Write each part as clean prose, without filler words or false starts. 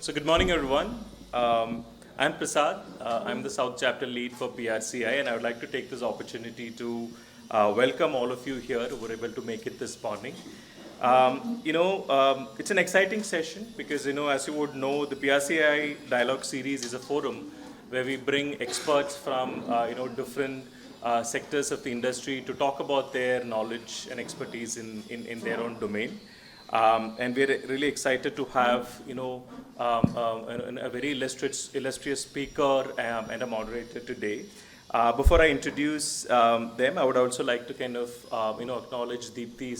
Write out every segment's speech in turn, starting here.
So good morning, everyone. I'm Prasad. I'm the South Chapter Lead for PRCAI, and I would like to take this opportunity to welcome all of you here who were able to make it this morning. It's an exciting session because, as you would know, the PRCAI Dialogue series is a forum where we bring experts from, different sectors of the industry to talk about their knowledge and expertise in their own domain. And we're really excited to have, a very illustrious speaker and a moderator today. Before I introduce them, I would also like to kind of, acknowledge Deepthi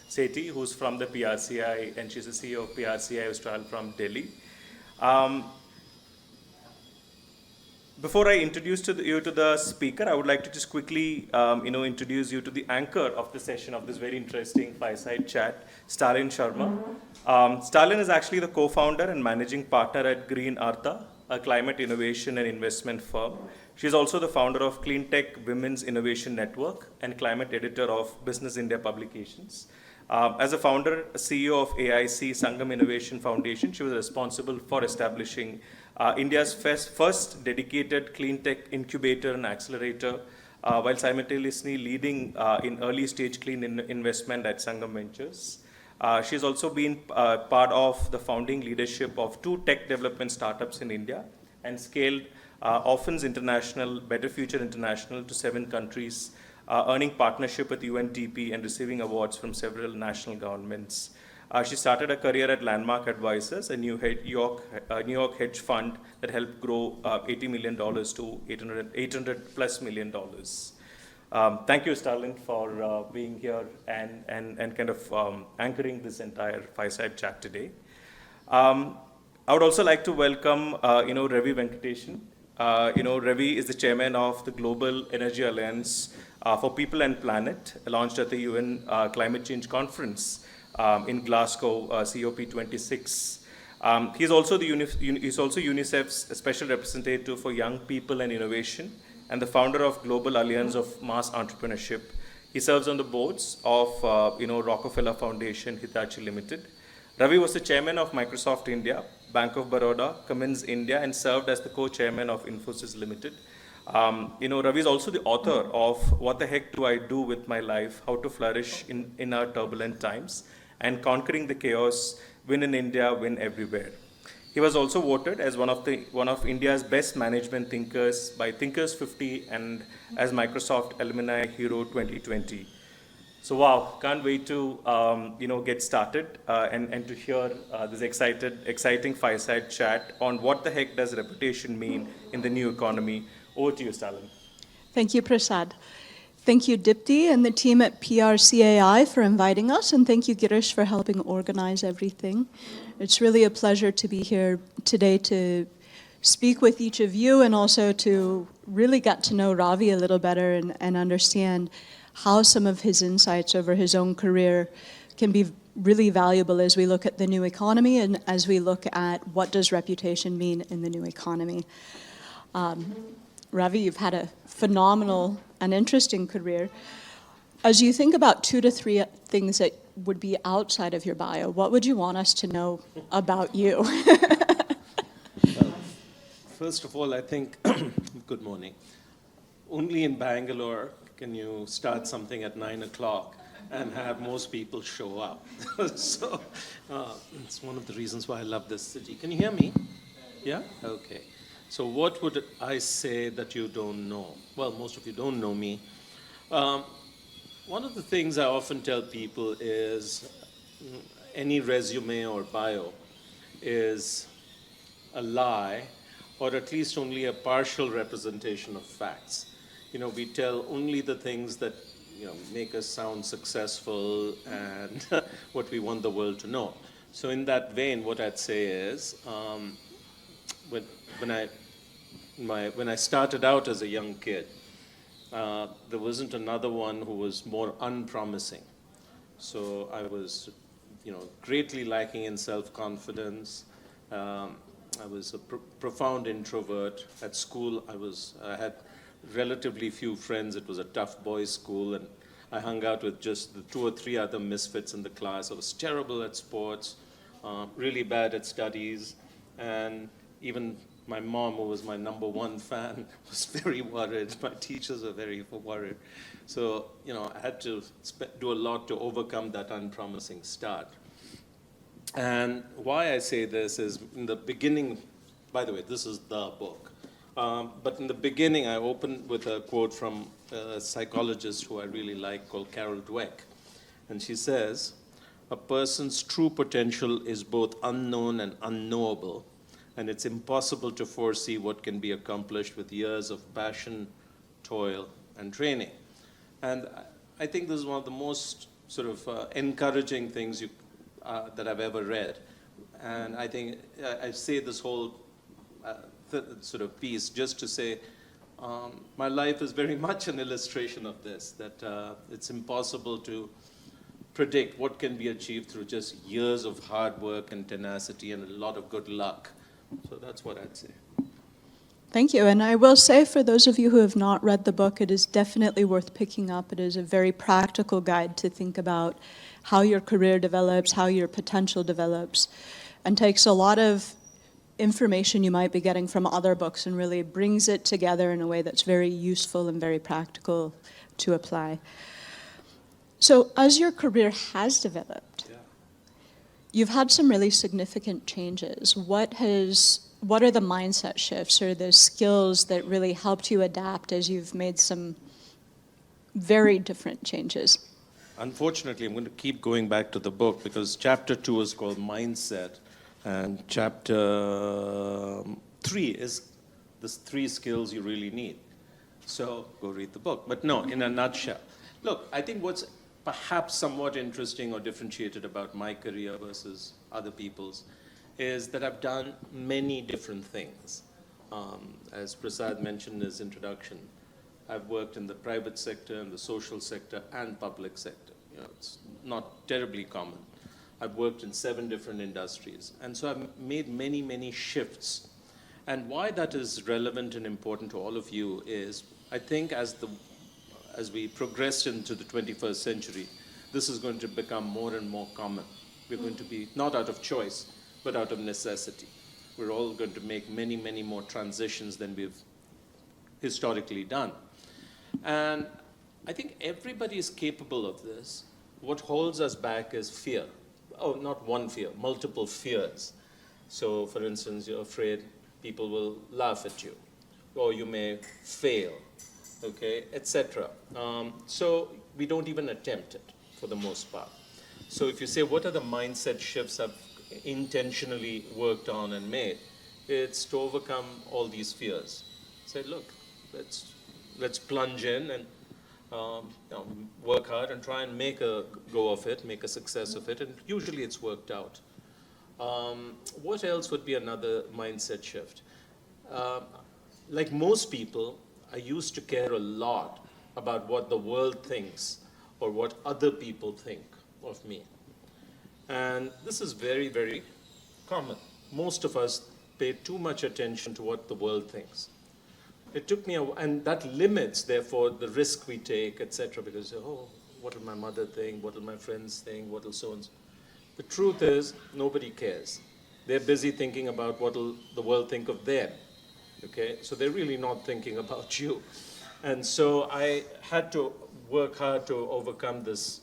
Sethi, who's from the PRCI, and she's the CEO of PRCI Austral from Delhi. Before I introduce you to the speaker, I would like to just quickly, introduce you to the anchor of the session of this very interesting fireside chat, Starlene Sharma. Starlene is actually the co-founder and managing partner at Green Artha, a climate innovation and investment firm. She is also the founder of Clean Tech Women's Innovation Network and climate editor of Business India Publications. As a founder, CEO of AIC Sangam Innovation Foundation, she was responsible for establishing India's first dedicated clean tech incubator and accelerator, while simultaneously leading in early stage clean investment at Sangam Ventures. She has also been part of the founding leadership of 2 tech development startups in India and scaled Orphans International, Better Future International to 7 countries, earning partnership with UNDP and receiving awards from several national governments. She started a career at Landmark Advisors, a New York hedge fund that helped grow $80 million to $800 plus million. Thank you, Starlene, for being here and kind of anchoring this entire fireside chat today. I would also like to welcome, Ravi Venkatesan. Ravi is the chairman of the Global Energy Alliance for People and Planet, launched at the UN Climate Change Conference in Glasgow, COP26. He's also UNICEF's Special Representative for Young People and Innovation and the founder of Global Alliance of Mass Entrepreneurship. He serves on the boards of Rockefeller Foundation, Hitachi Limited. Ravi was the chairman of Microsoft India, Bank of Baroda, Cummins India, and served as the co-chairman of Infosys Limited. Ravi is also the author of What the Heck Do I Do With My Life? How to Flourish in Our Turbulent Times, and Conquering the Chaos, Win in India, Win Everywhere. He was also voted as one of India's best management thinkers by Thinkers 50 and as Microsoft Alumni Hero 2020. So wow, can't wait to get started and to hear this exciting fireside chat on what the heck does reputation mean in the new economy. Over to you, Starlene. Thank you, Prasad. Thank you, Deepthi and the team at PRCAI for inviting us, and thank you, Girish, for helping organize everything. It's really a pleasure to be here today to speak with each of you and also to really get to know Ravi a little better and understand how some of his insights over his own career can be really valuable as we look at the new economy and as we look at what does reputation mean in the new economy. Ravi, you've had a phenomenal and interesting career. As you think about 2 to 3 things that would be outside of your bio, what would you want us to know about you? Well, first of all, I think, good morning. Only in Bangalore can you start something at 9 o'clock and have most people show up. So it's one of the reasons why I love this city. Can you hear me? Yeah? Okay. So what would I say that you don't know? Well, most of you don't know me. One of the things I often tell people is any resume or bio is a lie, or at least only a partial representation of facts. We tell only the things that make us sound successful and what we want the world to know. So in that vein, what I'd say is, when I started out as a young kid, there wasn't another one who was more unpromising. So I was, greatly lacking in self-confidence. I was a profound introvert. At school, I had relatively few friends. It was a tough boys' school, and I hung out with just the 2 or 3 other misfits in the class. I was terrible at sports, really bad at studies. And even my mom, who was my number one fan, was very worried. My teachers were very worried. So, I had to do a lot to overcome that unpromising start. And why I say this is in the beginning, by the way, this is the book. But in the beginning, I opened with a quote from a psychologist who I really like called Carol Dweck. And she says, "A person's true potential is both unknown and unknowable, and it's impossible to foresee what can be accomplished with years of passion, toil, and training." And I think this is one of the most sort of encouraging things that I've ever read. And I think I say this whole sort of piece just to say my life is very much an illustration of this, that it's impossible to predict what can be achieved through just years of hard work and tenacity and a lot of good luck. So that's what I'd say. Thank you. And I will say, for those of you who have not read the book, it is definitely worth picking up. It is a very practical guide to think about how your career develops, how your potential develops, and takes a lot of information you might be getting from other books and really brings it together in a way that's very useful and very practical to apply. So as your career has developed, you've had some really significant changes. What are the mindset shifts or the skills that really helped you adapt as you've made some very different changes? Unfortunately, I'm going to keep going back to the book because chapter 2 is called Mindset, and chapter 3 is the 3 skills you really need. So go read the book. But no, in a nutshell. Look, I think what's perhaps somewhat interesting or differentiated about my career versus other people's is that I've done many different things. As Prasad mentioned in his introduction, I've worked in the private sector, in the social sector, and public sector. It's not terribly common. I've worked in 7 different industries. And so I've made many, many shifts. And why that is relevant and important to all of you is, I think as we progress into the 21st century, this is going to become more and more common. We're going to be, not out of choice, but out of necessity. We're all going to make many, many more transitions than we've historically done. And I think everybody is capable of this. What holds us back is fear. Oh, not one fear, multiple fears. So, for instance, you're afraid people will laugh at you, or you may fail, okay, etc. So we don't even attempt it for the most part. So if you say, what are the mindset shifts I've intentionally worked on and made? It's to overcome all these fears. Say, look, let's plunge in and work hard and try and make a go of it, make a success of it, and usually it's worked out. What else would be another mindset shift? Like most people, I used to care a lot about what the world thinks or what other people think of me. And this is very, very common. Most of us pay too much attention to what the world thinks. It took me and that limits, therefore, the risk we take, etc. Because, what will my mother think? What will my friends think? What will so-and-so? The truth is, nobody cares. They're busy thinking about what will the world think of them. Okay? So they're really not thinking about you. And so I had to work hard to overcome this,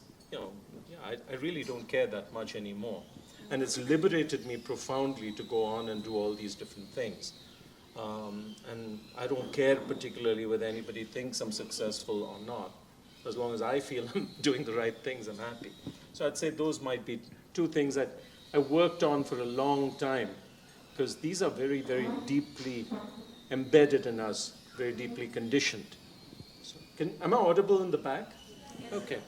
I really don't care that much anymore. And it's liberated me profoundly to go on and do all these different things. And I don't care particularly whether anybody thinks I'm successful or not. As long as I feel I'm doing the right things, I'm happy. So I'd say those might be 2 things that I worked on for a long time, because these are very, very deeply embedded in us, very deeply conditioned. So am I audible in the back? Okay.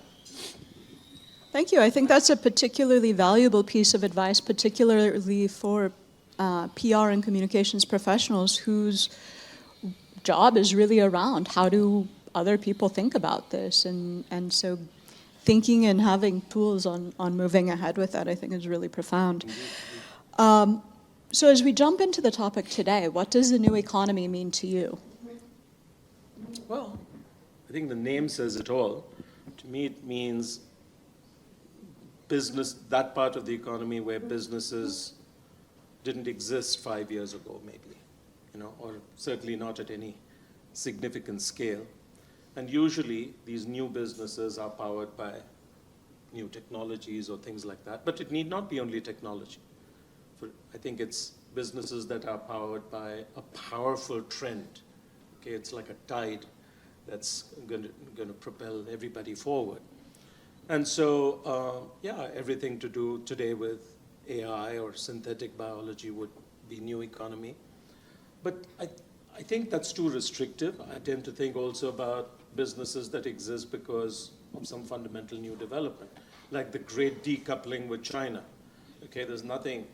Thank you. I think that's a particularly valuable piece of advice, particularly for PR and communications professionals whose job is really around how do other people think about this. And so thinking and having tools on moving ahead with that, I think, is really profound. So as we jump into the topic today, what does the new economy mean to you? Well, I think the name says it all. To me, it means business, that part of the economy where businesses didn't exist 5 years ago, maybe, or certainly not at any significant scale. And usually, these new businesses are powered by new technologies or things like that. But it need not be only technology. I think it's businesses that are powered by a powerful trend. Okay, it's like a tide that's going to propel everybody forward. And so, everything to do today with AI or synthetic biology would be new economy. But I think that's too restrictive. I tend to think also about businesses that exist because of some fundamental new development, like the great decoupling with China. Okay, there's nothing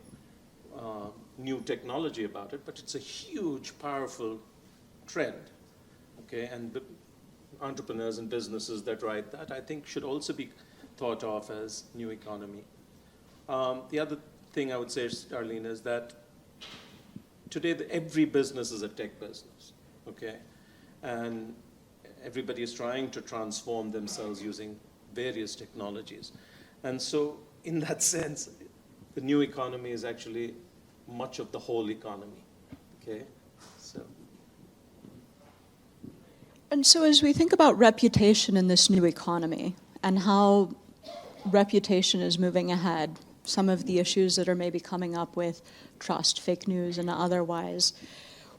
new technology about it, but it's a huge, powerful trend. Okay, and entrepreneurs and businesses that ride that, I think, should also be thought of as new economy. The other thing I would say, Starlene, is that today every business is a tech business, okay? And everybody is trying to transform themselves using various technologies. And so in that sense, the new economy is actually much of the whole economy, okay? And so as we think about reputation in this new economy and how reputation is moving ahead, some of the issues that are maybe coming up with trust, fake news, and otherwise,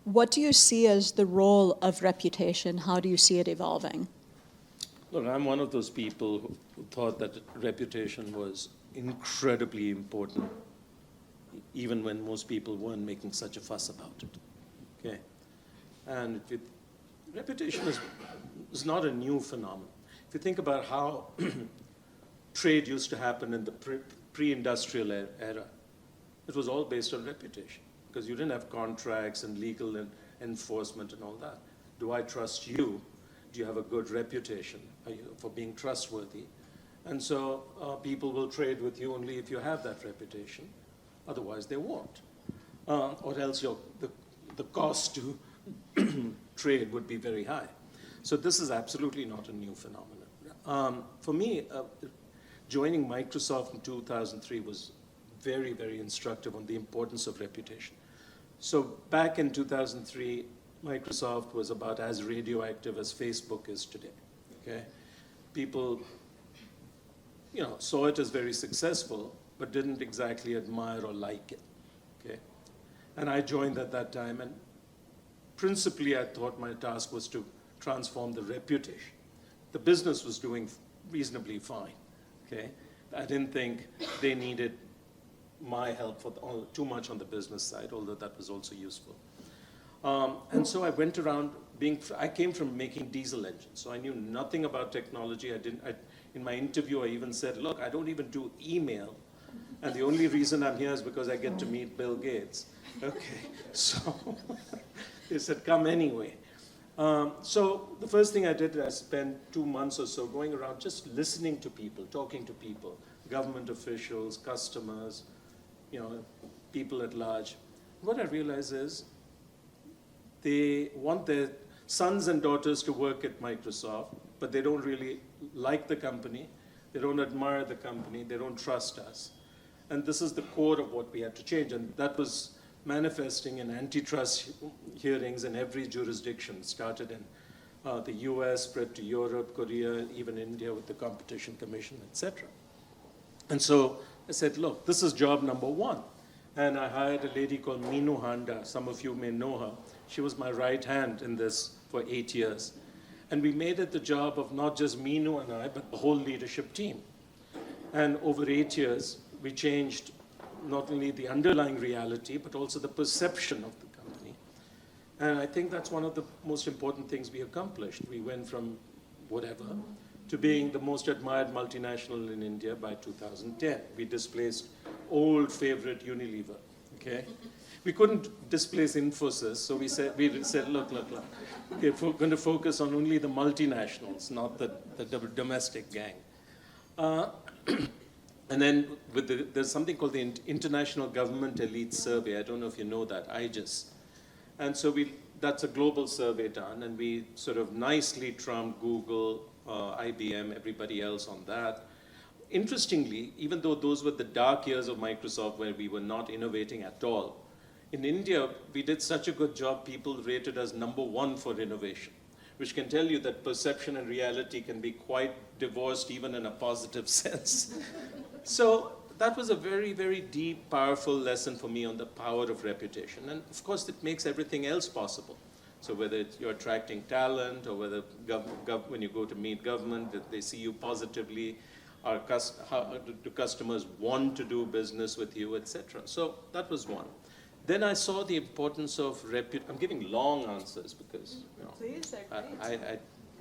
what do you see as the role of reputation? How do you see it evolving? Look, I'm one of those people who thought that reputation was incredibly important, even when most people weren't making such a fuss about it, okay? And reputation is not a new phenomenon. If you think about how trade used to happen in the pre-industrial era, it was all based on reputation, because you didn't have contracts and legal enforcement and all that. Do I trust you? Do you have a good reputation for being trustworthy? And so people will trade with you only if you have that reputation. Otherwise, they won't. Or else the cost to trade would be very high. So this is absolutely not a new phenomenon. For me, joining Microsoft in 2003 was very, very instructive on the importance of reputation. So back in 2003, Microsoft was about as radioactive as Facebook is today. Okay, people, saw it as very successful, but didn't exactly admire or like it. Okay, and I joined at that time, and principally I thought my task was to transform the reputation. The business was doing reasonably fine. Okay, I didn't think they needed my help too much on the business side, although that was also useful. And so I went around I came from making diesel engines, so I knew nothing about technology. In my interview, I even said, look, I don't even do email, and the only reason I'm here is because I get to meet Bill Gates. Okay, so they said, come anyway. So the first thing I did, I spent 2 months or so going around just listening to people, talking to people, government officials, customers, people at large. What I realized is they want their sons and daughters to work at Microsoft, but they don't really like the company, they don't admire the company, they don't trust us. And this is the core of what we had to change, and that was manifesting in antitrust hearings in every jurisdiction. It started in the US, spread to Europe, Korea, even India with the Competition Commission, etc. And so I said, look, this is job number one. And I hired a lady called Meenu Handa. Some of you may know her. She was my right hand in this for 8 years. And we made it the job of not just Meenu and I, but the whole leadership team. And over 8 years, we changed not only the underlying reality, but also the perception of the company. And I think that's one of the most important things we accomplished. We went from whatever to being the most admired multinational in India by 2010. We displaced old favorite Unilever, okay? We couldn't displace Infosys, so we said, look, okay, we're going to focus on only the multinationals, not the domestic gang. And then there's something called the International Government Elite Survey. I don't know if you know that, IGES. And so that's a global survey done, and we sort of nicely trumped Google, IBM, everybody else on that. interestingly, even though those were the dark years of Microsoft where we were not innovating at all, in India, we did such a good job, people rated us #1 for innovation, which can tell you that perception and reality can be quite divorced even in a positive sense. So that was a very, very deep, powerful lesson for me on the power of reputation. And of course, it makes everything else possible. So whether you're attracting talent or whether when you go to meet government, that they see you positively, how do customers want to do business with you, etc. So that was one. Then I saw the importance of I'm giving long answers because Please, they're great. I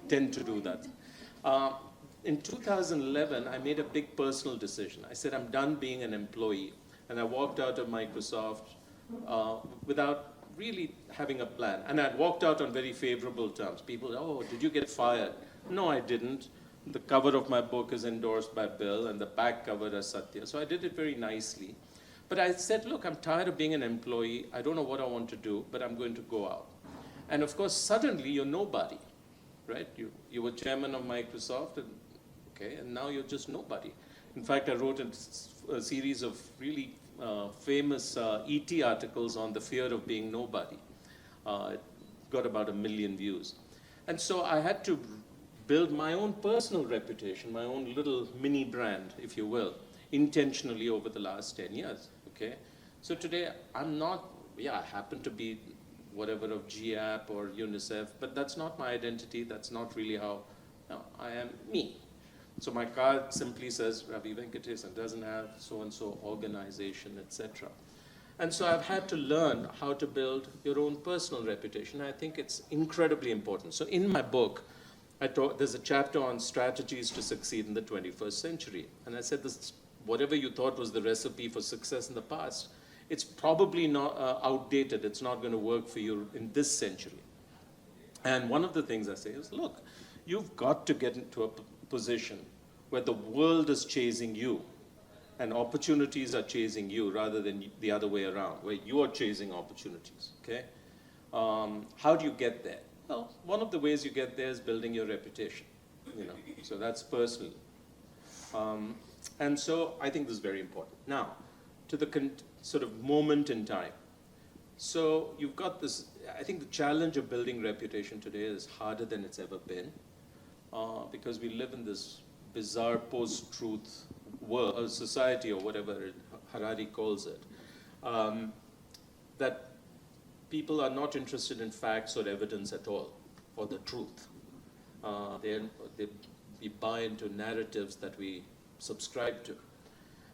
tend to do that. In 2011, I made a big personal decision. I said, I'm done being an employee. And I walked out of Microsoft without really having a plan. And I'd walked out on very favorable terms. People, oh, did you get fired? No, I didn't. The cover of my book is endorsed by Bill and the back cover is Satya. So I did it very nicely. But I said, look, I'm tired of being an employee. I don't know what I want to do, but I'm going to go out. And of course, suddenly you're nobody, right? You were chairman of Microsoft, and now you're just nobody. In fact, I wrote a series of really famous ET articles on the fear of being nobody. It got about 1 million views. And so I had to build my own personal reputation, my own little mini brand, if you will, intentionally over the last 10 years, okay? So today, I'm not, I happen to be whatever of GAP or UNICEF, but that's not my identity, that's not really how, I am me. So my card simply says Ravi Venkatesan, doesn't have so-and-so organization, etc. And so I've had to learn how to build your own personal reputation. I think it's incredibly important. So in my book, there's a chapter on strategies to succeed in the 21st century. And I said this, whatever you thought was the recipe for success in the past, it's probably not outdated. It's not going to work for you in this century. And one of the things I say is, look, you've got to get into a position where the world is chasing you and opportunities are chasing you rather than the other way around, where you are chasing opportunities, okay? How do you get there? Well, one of the ways you get there is building your reputation, so that's personal. And so I think this is very important. Now, to the sort of moment in time. So you've got this, I think the challenge of building reputation today is harder than it's ever been. Because we live in this bizarre post-truth world, society or whatever Harari calls it, that people are not interested in facts or evidence at all, or the truth. We buy into narratives that we subscribe to.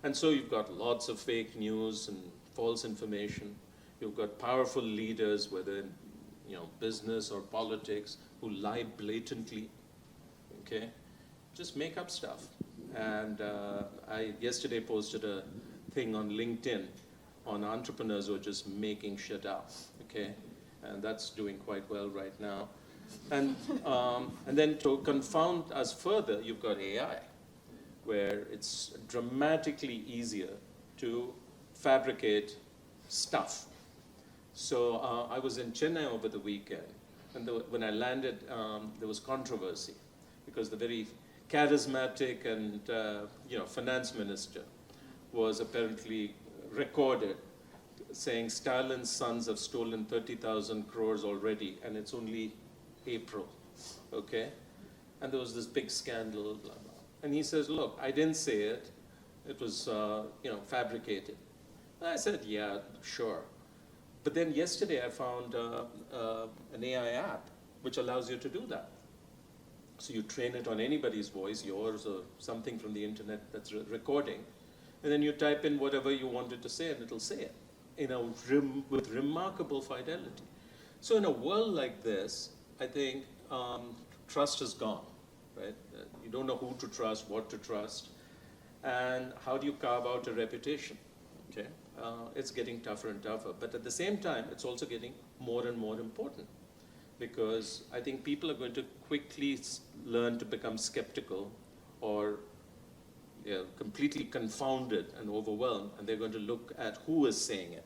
And so you've got lots of fake news and false information. You've got powerful leaders, whether in business or politics, who lie blatantly. Okay, just make up stuff. And I yesterday posted a thing on LinkedIn on entrepreneurs who are just making shit up. Okay, and that's doing quite well right now. And then to confound us further, you've got AI, where it's dramatically easier to fabricate stuff. So I was in Chennai over the weekend, and when I landed, there was controversy, because the very charismatic and finance minister was apparently recorded saying Starline's sons have stolen 30,000 crores already, and it's only April, okay? And there was this big scandal, blah, blah. And he says, look, I didn't say it. It was, fabricated. And I said, yeah, sure. But then yesterday I found an AI app which allows you to do that. So you train it on anybody's voice, yours or something from the internet that's recording, and then you type in whatever you wanted to say and it'll say it with remarkable fidelity. So in a world like this, I think trust is gone, right? You don't know who to trust, what to trust, and how do you carve out a reputation, okay? It's getting tougher and tougher, but at the same time, it's also getting more and more important, because I think people are going to quickly learn to become skeptical or completely confounded and overwhelmed, and they're going to look at who is saying it.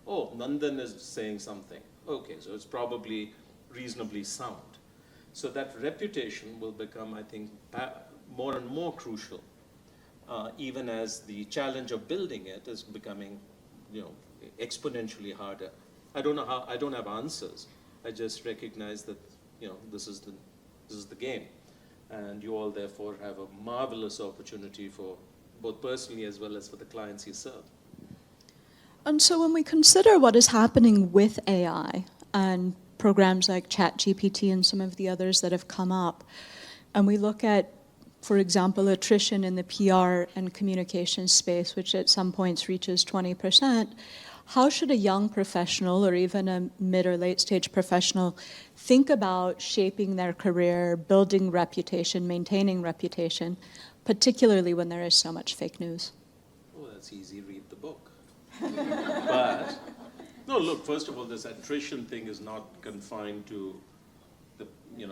Oh, Nandan is saying something. Okay, so it's probably reasonably sound. So that reputation will become, I think, more and more crucial. even as the challenge of building it is becoming, exponentially harder. I don't know how. I don't have answers. I just recognize that, this is the game, and you all therefore have a marvelous opportunity for both personally as well as for the clients you serve. And so when we consider what is happening with AI and programs like ChatGPT and some of the others that have come up, and we look at, for example, attrition in the PR and communications space, which at some points reaches 20%, how should a young professional or even a mid or late stage professional think about shaping their career, building reputation, maintaining reputation, particularly when there is so much fake news? Oh, that's easy, read the book. But, no, look, first of all, this attrition thing is not confined to the,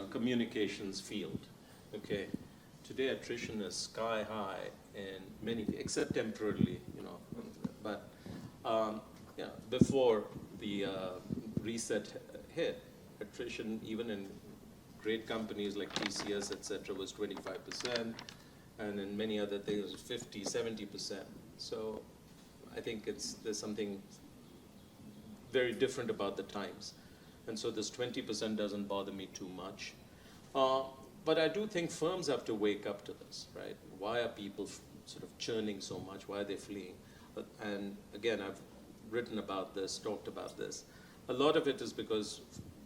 communications field, okay? Today, attrition is sky high in many, except temporarily, but before the reset hit, attrition, even in great companies like TCS, et cetera, was 25%, and in many other things, 50, 70%. So I think there's something very different about the times. And so this 20% doesn't bother me too much. But I do think firms have to wake up to this, right? Why are people sort of churning so much? Why are they fleeing? And again, I've written about this, talked about this. A lot of it is because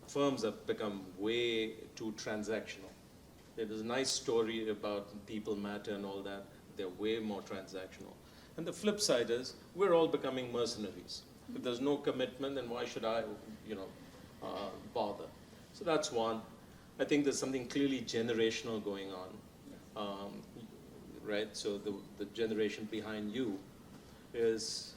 firms have become way too transactional. There's a nice story about people matter and all that. They're way more transactional. And the flip side is we're all becoming mercenaries. If there's no commitment, then why should I, bother? So that's one. I think there's something clearly generational going on, right? So the generation behind you is,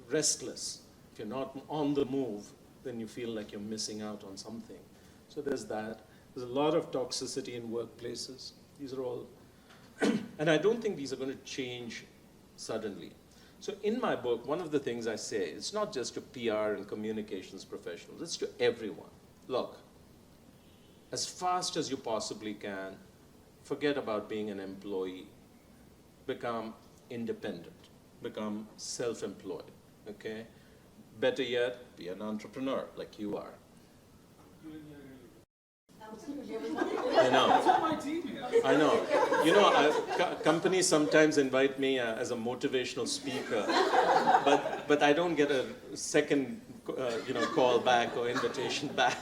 restless. If you're not on the move, then you feel like you're missing out on something. So there's that. There's a lot of toxicity in workplaces. These are all, and I don't think these are going to change suddenly. So in my book, one of the things I say, it's not just to PR and communications professionals, it's to everyone. Look, as fast as you possibly can, forget about being an employee. Become independent. Become self-employed, okay? Better yet, be an entrepreneur like you are. I know. Companies sometimes invite me as a motivational speaker, but I don't get a second, call back or invitation back.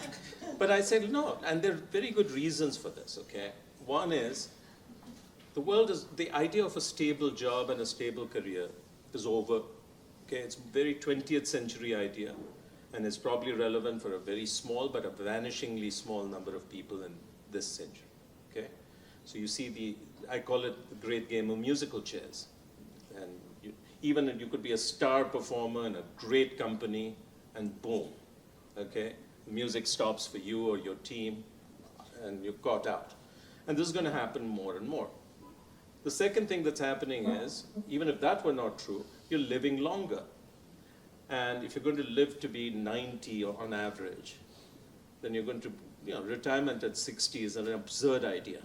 But I said no, and there are very good reasons for this. Okay, one is the idea of a stable job and a stable career is over. Okay, it's a very 20th century idea, and it's probably relevant for a very small but a vanishingly small number of people in this century. Okay, so you see I call it the great game of musical chairs, and you could be a star performer in a great company, and boom, okay, the music stops for you or your team, and you're caught out. And this is going to happen more and more. The second thing that's happening is, even if that were not true, you're living longer. And if you're going to live to be 90 on average, then you're going to, retirement at 60 is an absurd idea.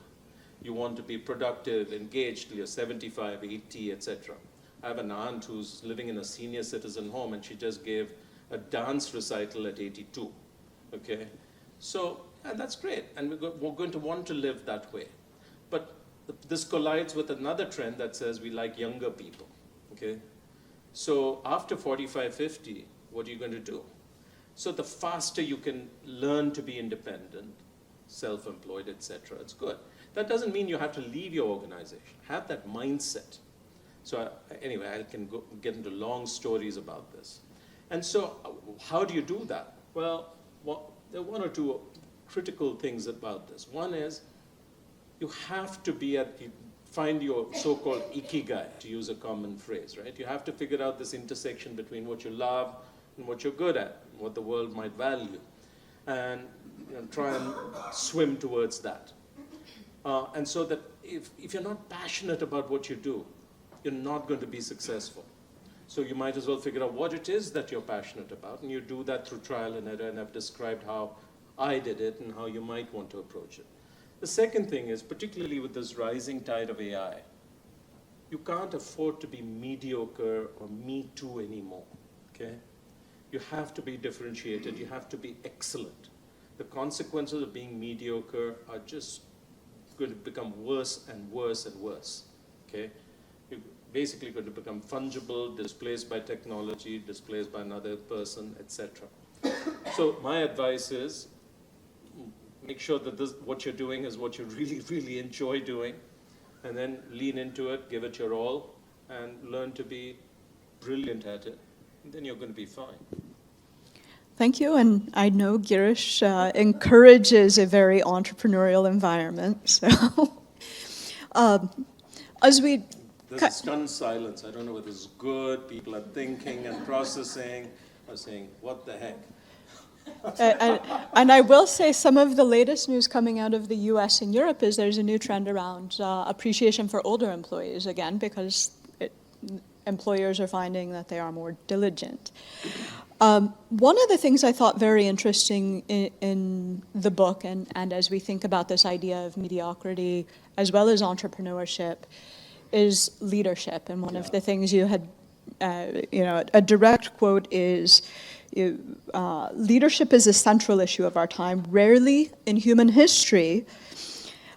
You want to be productive, engaged till you're 75, 80, etc. I have an aunt who's living in a senior citizen home, and she just gave a dance recital at 82. Okay, so and that's great, and we're going to want to live that way. But this collides with another trend that says we like younger people. Okay, so after 45, 50, what are you going to do? So the faster you can learn to be independent, self-employed, etc., it's good. That doesn't mean you have to leave your organization. Have that mindset. So anyway, I can get into long stories about this. And so how do you do that? Well, there are one or two critical things about this. One is you have to find your so-called ikigai, to use a common phrase, right? You have to figure out this intersection between what you love and what you're good at, what the world might value, and try and swim towards that. And so that if you're not passionate about what you do, you're not going to be successful. So you might as well figure out what it is that you're passionate about, and you do that through trial and error, and I've described how I did it and how you might want to approach it. The second thing is, particularly with this rising tide of AI, you can't afford to be mediocre or me too anymore, okay? You have to be differentiated, you have to be excellent. The consequences of being mediocre are just going to become worse and worse and worse, okay? You're basically going to become fungible, displaced by technology, displaced by another person, etc. So my advice is, make sure that what you're doing is what you really, really enjoy doing, and then lean into it, give it your all, and learn to be brilliant at it. And then you're going to be fine. Thank you, and I know Girish encourages a very entrepreneurial environment. So, as we There's a stunned silence. I don't know whether it's good. People are thinking and processing, or saying, "What the heck?" and I will say some of the latest news coming out of the US and Europe is there's a new trend around appreciation for older employees again, because employers are finding that they are more diligent. One of the things I thought very interesting in the book, and as we think about this idea of mediocrity as well as entrepreneurship, is leadership. And one of the things you had, a direct quote is, leadership is a central issue of our time. Rarely in human history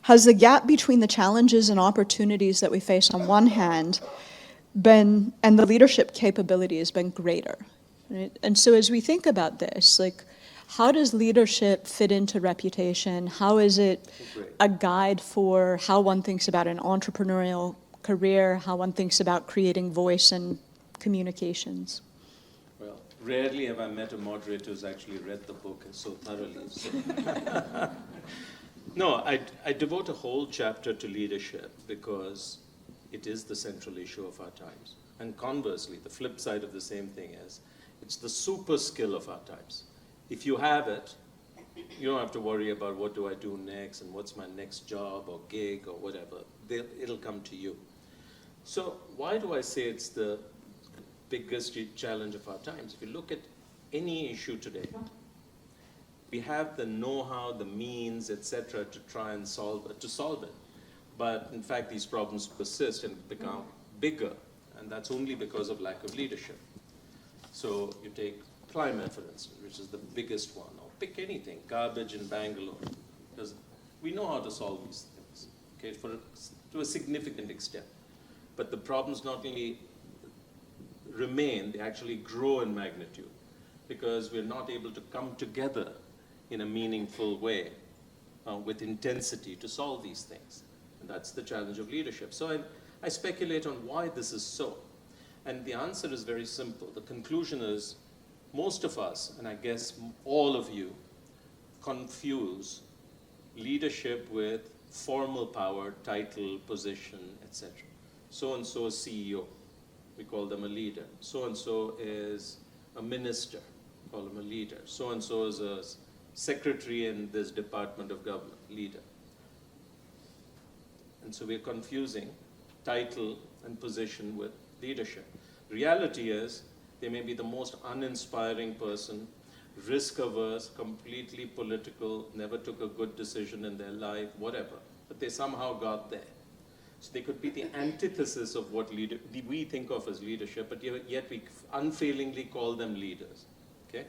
has the gap between the challenges and opportunities that we face on one hand and the leadership capability has been greater. Right? And so as we think about this, like, how does leadership fit into reputation? How is it a guide for how one thinks about an entrepreneurial career, how one thinks about creating voice and communications? Well, rarely have I met a moderator who's actually read the book so thoroughly. So. No, I devote a whole chapter to leadership because it is the central issue of our times. And conversely, the flip side of the same thing is, it's the super skill of our times. If you have it, you don't have to worry about what do I do next and what's my next job or gig or whatever. It'll come to you. So why do I say it's the biggest challenge of our times? If you look at any issue today, we have the know-how, the means, etc., to try and solve it. But in fact, these problems persist and become bigger, and that's only because of lack of leadership. So you take climate, for instance, which is the biggest one, or pick anything, garbage in Bangalore. We know how to solve these things, okay, to a significant extent. But the problems not only remain, they actually grow in magnitude because we're not able to come together in a meaningful way with intensity to solve these things. And that's the challenge of leadership. So I speculate on why this is so. And the answer is very simple. The conclusion is most of us, and I guess all of you, confuse leadership with formal power, title, position, etc. So-and-so is CEO. We call them a leader. So-and-so is a minister. We call them a leader. So-and-so is a secretary in this department of government, leader. And so we're confusing title and position with leadership. Reality is, they may be the most uninspiring person, risk-averse, completely political, never took a good decision in their life, whatever. But they somehow got there. So they could be the antithesis of what we think of as leadership, but yet we unfailingly call them leaders. Okay?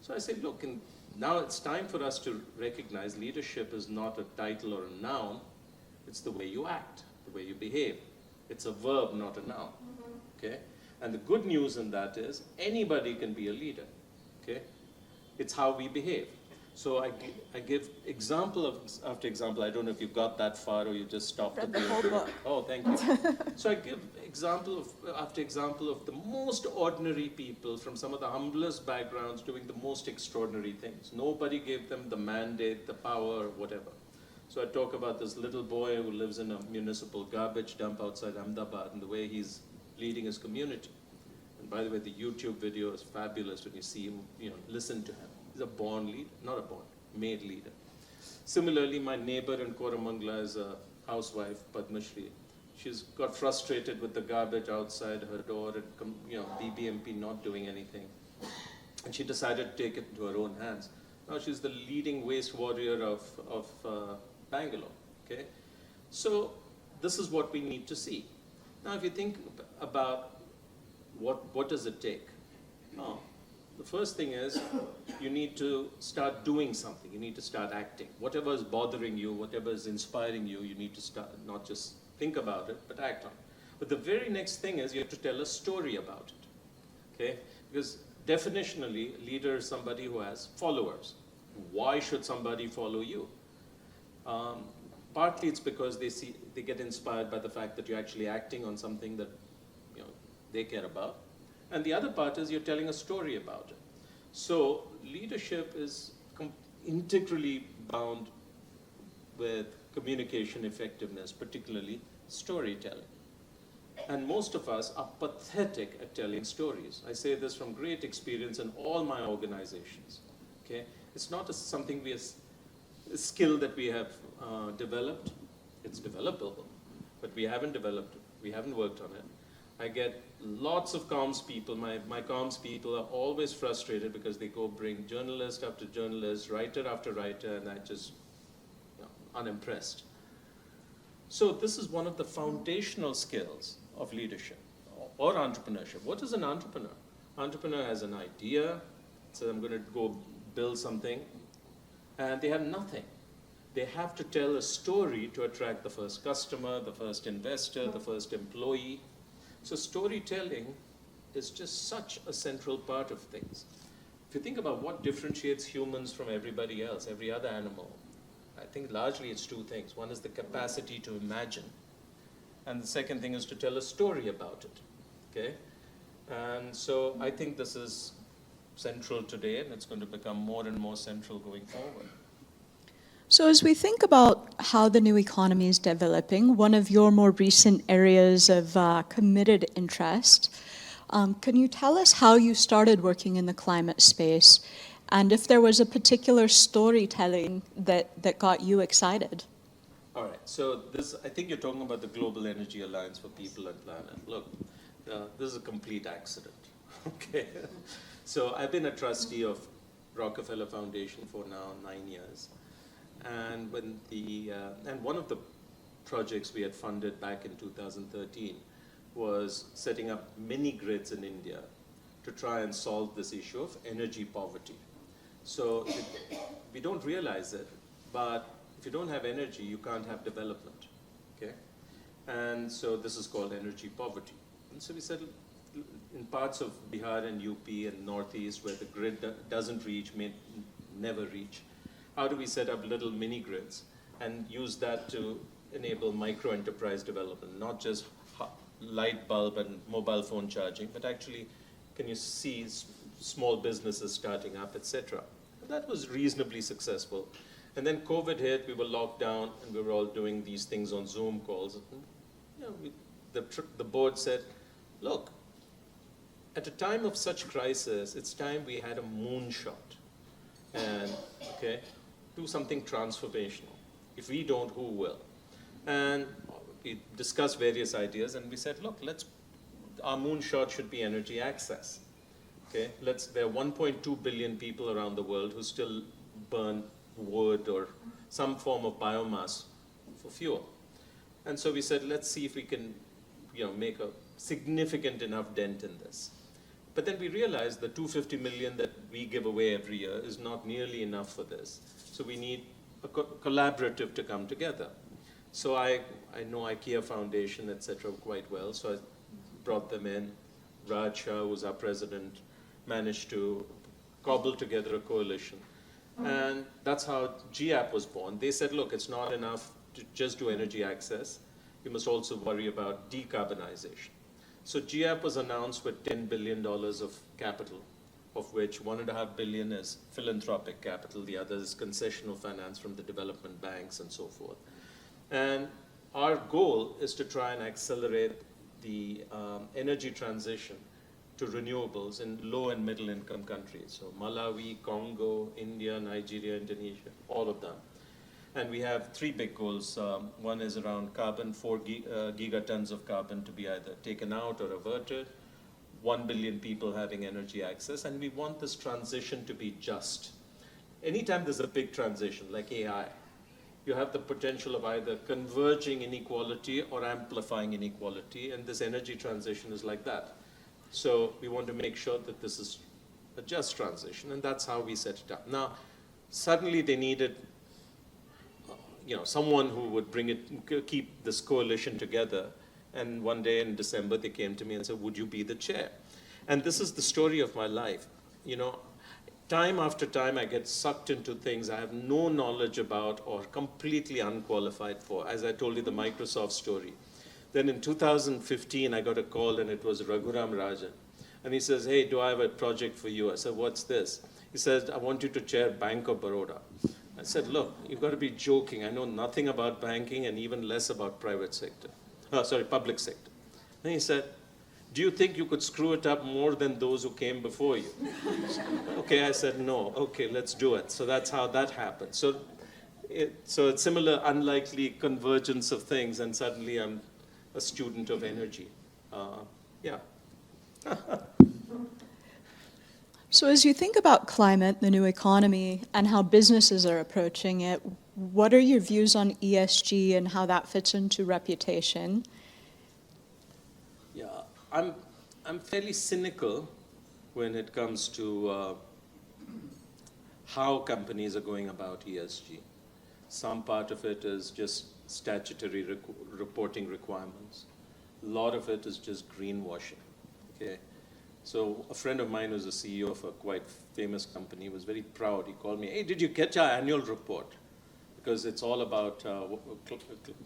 So I say, look, now it's time for us to recognize leadership is not a title or a noun. It's the way you act, the way you behave. It's a verb, not a noun. Okay? And the good news in that is anybody can be a leader. Okay? It's how we behave. So I give example after example. I don't know if you got that far or you just stopped at the whole book. Oh, thank you. So I give example after example of the most ordinary people from some of the humblest backgrounds doing the most extraordinary things. Nobody gave them the mandate, the power, whatever. So I talk about this little boy who lives in a municipal garbage dump outside Ahmedabad and the way he's leading his community. And by the way, the YouTube video is fabulous when you see him, listen to him. He's a born leader, not a born, made leader. Similarly, my neighbor in Koramangala is a housewife, Padma Shri. She's got frustrated with the garbage outside her door and, BBMP not doing anything. And she decided to take it into her own hands. Now she's the leading waste warrior of Bangalore, okay? So this is what we need to see. Now, if you think about what does it take? Oh, the first thing is you need to start doing something. You need to start acting. Whatever is bothering you, whatever is inspiring you, you need to start, not just think about it, but act on it. But the very next thing is you have to tell a story about it, okay? Because definitionally, a leader is somebody who has followers. Why should somebody follow you? Partly it's because they get inspired by the fact that you're actually acting on something that they care about. And the other part is you're telling a story about it. So leadership is integrally bound with communication effectiveness, particularly storytelling. And most of us are pathetic at telling stories. I say this from great experience in all my organizations. Okay? It's not something a skill that we have developed. It's developable, but we haven't developed it. We haven't worked on it. I get lots of comms people. My comms people are always frustrated because they go bring journalist after journalist, writer after writer, and I just unimpressed. So this is one of the foundational skills of leadership or entrepreneurship. What is an entrepreneur? Entrepreneur has an idea, says I'm going to go build something, and they have nothing. They have to tell a story to attract the first customer, the first investor, the first employee. So storytelling is just such a central part of things. If you think about what differentiates humans from everybody else, every other animal, I think largely it's two things. One is the capacity to imagine, and the second thing is to tell a story about it, okay? And so I think this is central today, and it's going to become more and more central going forward. So as we think about how the new economy is developing, one of your more recent areas of committed interest, can you tell us how you started working in the climate space, and if there was a particular storytelling that got you excited? All right, so I think you're talking about the Global Energy Alliance for People and Planet. Look, this is a complete accident, okay? So I've been a trustee of Rockefeller Foundation for now 9 years. And one of the projects we had funded back in 2013 was setting up mini grids in India to try and solve this issue of energy poverty. So we don't realize it, but if you don't have energy, you can't have development, okay? And so this is called energy poverty. And so we said, in parts of Bihar and UP and Northeast where the grid doesn't reach, may never reach, how do we set up little mini grids and use that to enable micro enterprise development, not just light bulb and mobile phone charging, but actually can you see small businesses starting up, etc. That was reasonably successful. And then COVID hit, we were locked down, and we were all doing these things on Zoom calls. The board said, look, at a time of such crisis, it's time we had a moonshot. And, okay, do something transformational. If we don't, who will? And we discussed various ideas, and we said, look, our moonshot should be energy access. Okay, there are 1.2 billion people around the world who still burn wood or some form of biomass for fuel. And so we said, let's see if we can, make a significant enough dent in this. But then we realized the 250 million that we give away every year is not nearly enough for this. So we need a collaborative to come together. So I know IKEA Foundation, etc. quite well. So I brought them in. Raj Shah, who's our president, managed to cobble together a coalition. And that's how GAP was born. They said, look, it's not enough to just do energy access. You must also worry about decarbonization. So GAP was announced with $10 billion of capital, of which $1.5 billion is philanthropic capital, the other is concessional finance from the development banks and so forth. And our goal is to try and accelerate the energy transition to renewables in low and middle income countries. So Malawi, Congo, India, Nigeria, Indonesia, all of them. And we have three big goals. One is around carbon, 4 gigatons of carbon to be either taken out or averted, 1 billion people having energy access, and we want this transition to be just. Anytime there's a big transition, like AI, you have the potential of either converging inequality or amplifying inequality, and this energy transition is like that. So we want to make sure that this is a just transition, and that's how we set it up. Now, suddenly they needed someone who would bring it, keep this coalition together. And one day in December, they came to me and said, would you be the chair? And this is the story of my life. Time after time, I get sucked into things I have no knowledge about or completely unqualified for. As I told you, the Microsoft story. Then in 2015, I got a call, and it was Raghuram Rajan. And he says, hey, do I have a project for you? I said, what's this? He says, I want you to chair Bank of Baroda. I said, look, you've got to be joking. I know nothing about banking and even less about public sector. And he said, do you think you could screw it up more than those who came before you? Okay, I said, no. Okay, let's do it. So that's how that happened. So it's similar, unlikely convergence of things, and suddenly I'm a student of energy. Yeah. So as you think about climate, the new economy, and how businesses are approaching it, what are your views on ESG and how that fits into reputation? Yeah, I'm fairly cynical when it comes to how companies are going about ESG. Some part of it is just statutory reporting requirements. A lot of it is just greenwashing. Okay. So a friend of mine who's the CEO of a quite famous company was very proud. He called me, hey, did you get our annual report? Because it's all about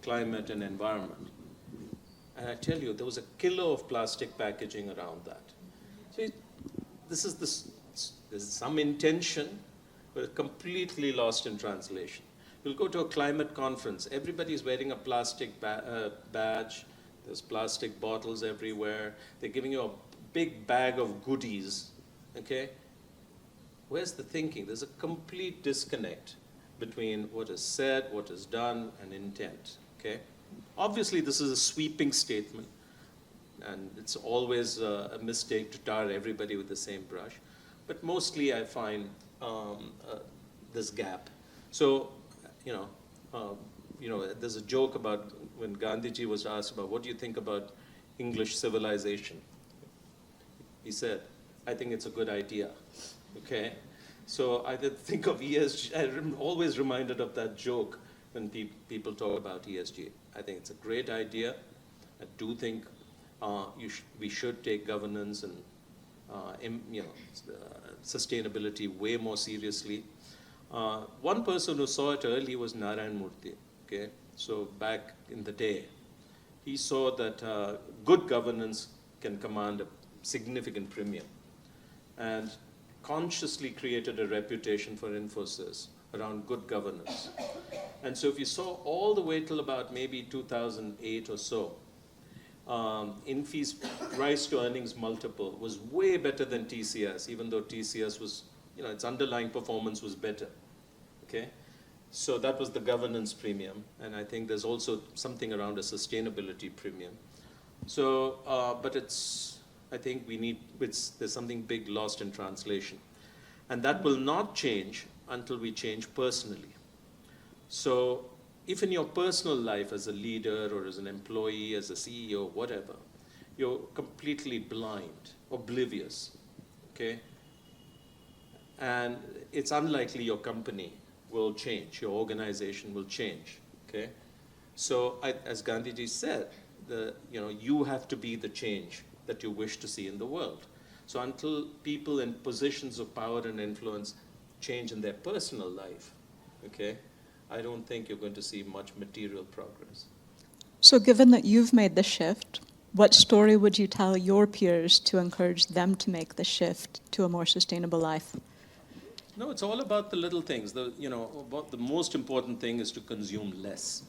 climate and environment. And I tell you, there was a kilo of plastic packaging around that. So there's some intention, but it's completely lost in translation. You'll go to a climate conference. Everybody's wearing a plastic badge. There's plastic bottles everywhere. They're giving you a big bag of goodies, okay? Where's the thinking? There's a complete disconnect between what is said, what is done, and intent, okay? Obviously, this is a sweeping statement, and it's always a mistake to tar everybody with the same brush. But mostly, I find this gap. So, there's a joke about when Gandhiji was asked about what do you think about English civilization. He said, I think it's a good idea, okay? So I did think of ESG, I'm always reminded of that joke when people talk about ESG. I think it's a great idea. I do think we should take governance and sustainability way more seriously. One person who saw it early was Narayan Murthy, okay? So back in the day, he saw that good governance can command a significant premium, and consciously created a reputation for Infosys around good governance. And so if you saw all the way till about maybe 2008 or so, Infy's price to earnings multiple was way better than TCS, even though TCS was, its underlying performance was better, okay? So that was the governance premium, and I think there's also something around a sustainability premium. So, but I think there's something big lost in translation. And that will not change until we change personally. So if in your personal life as a leader or as an employee, as a CEO, whatever, you're completely blind, oblivious, okay? And it's unlikely your company will change, your organization will change, okay? So as Gandhiji said, you have to be the change that you wish to see in the world. So until people in positions of power and influence change in their personal life, okay, I don't think you're going to see much material progress. So given that you've made the shift, what story would you tell your peers to encourage them to make the shift to a more sustainable life? No, it's all about the little things. The most important thing is to consume less.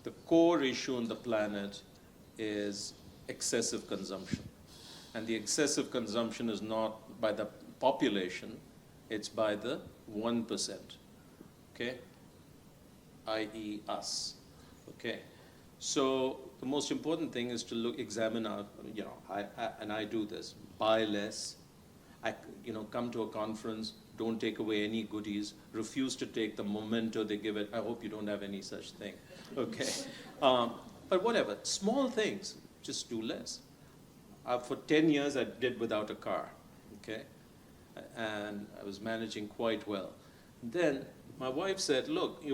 The core issue on the planet is excessive consumption. And the excessive consumption is not by the population, it's by the 1%, okay? i.e. us, okay? So the most important thing is to examine our, and I do this, buy less, come to a conference, don't take away any goodies, refuse to take the memento they give it. I hope you don't have any such thing, okay? But whatever, small things, just do less. For 10 years, I did without a car, okay? And I was managing quite well. Then my wife said, look,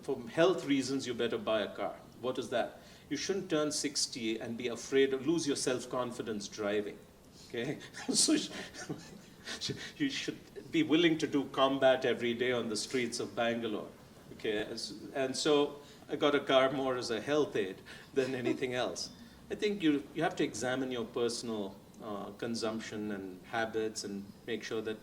for health reasons, you better buy a car. What is that? You shouldn't turn 60 and be afraid or lose your self-confidence driving, okay? So you should be willing to do combat every day on the streets of Bangalore, okay? And so I got a car more as a health aid than anything else. I think you have to examine your personal consumption and habits and make sure that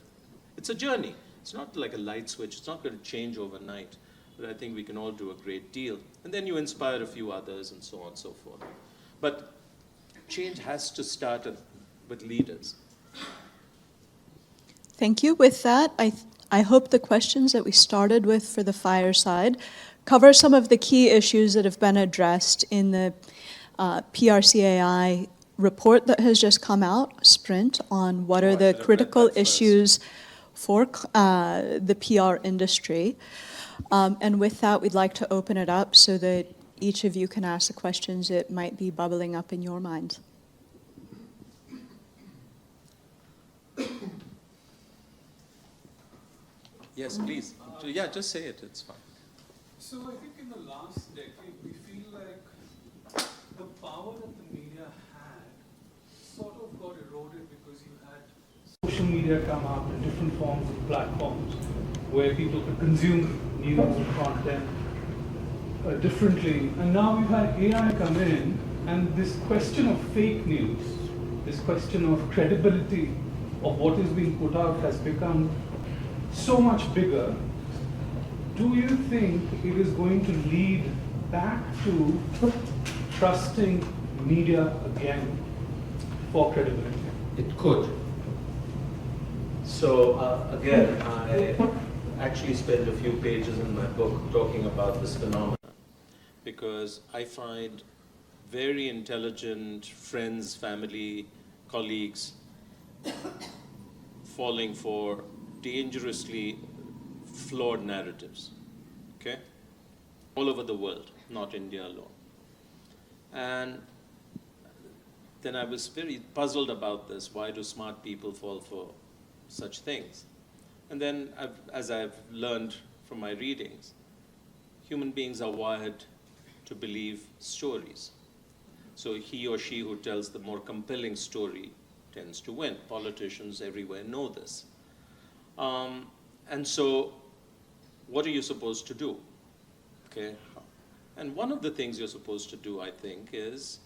it's a journey. It's not like a light switch. It's not going to change overnight. But I think we can all do a great deal. And then you inspire a few others and so on and so forth. But change has to start with leaders. Thank you. With that, I hope the questions that we started with for the fireside cover some of the key issues that have been addressed in the PRCAI report that has just come out, Sprint, on what are the critical issues for the PR industry. And with that, we'd like to open it up so that each of you can ask the questions that might be bubbling up in your mind. Yes, please. Yeah, just say it. It's fine. So I think in the last decade, we feel like the power that the media had sort of got eroded because you had social media come up in different forms of platforms where people could consume news and content differently. And now we've had AI come in, and this question of fake news, this question of credibility of what is being put out has become so much bigger. Do you think it is going to lead back to trusting media again for credibility? It could. So again, I actually spent a few pages in my book talking about this phenomenon. Because I find very intelligent friends, family, colleagues falling for dangerously flawed narratives, okay? All over the world, not India alone. And then I was very puzzled about this. Why do smart people fall for such things? And then, as I've learned from my readings, human beings are wired to believe stories. So he or she who tells the more compelling story tends to win. Politicians everywhere know this. And so, what are you supposed to do? Okay. And one of the things you're supposed to do, I think, is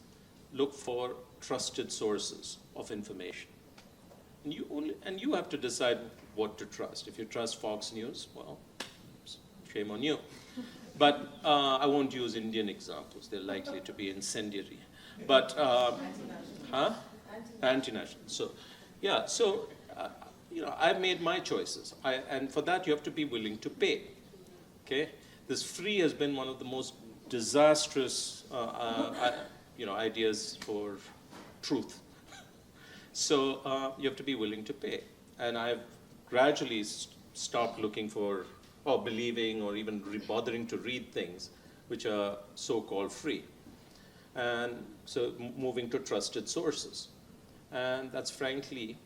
look for trusted sources of information. And you have to decide what to trust. If you trust Fox News, well, shame on you. But I won't use Indian examples. They're likely to be incendiary. But, Anti-national. So, yeah, so, I've made my choices. And for that, you have to be willing to pay. Okay? This free has been one of the most disastrous, ideas for truth. So you have to be willing to pay. And I've gradually stopped looking for, or believing, or even bothering to read things which are so-called free. And so moving to trusted sources. And that's frankly,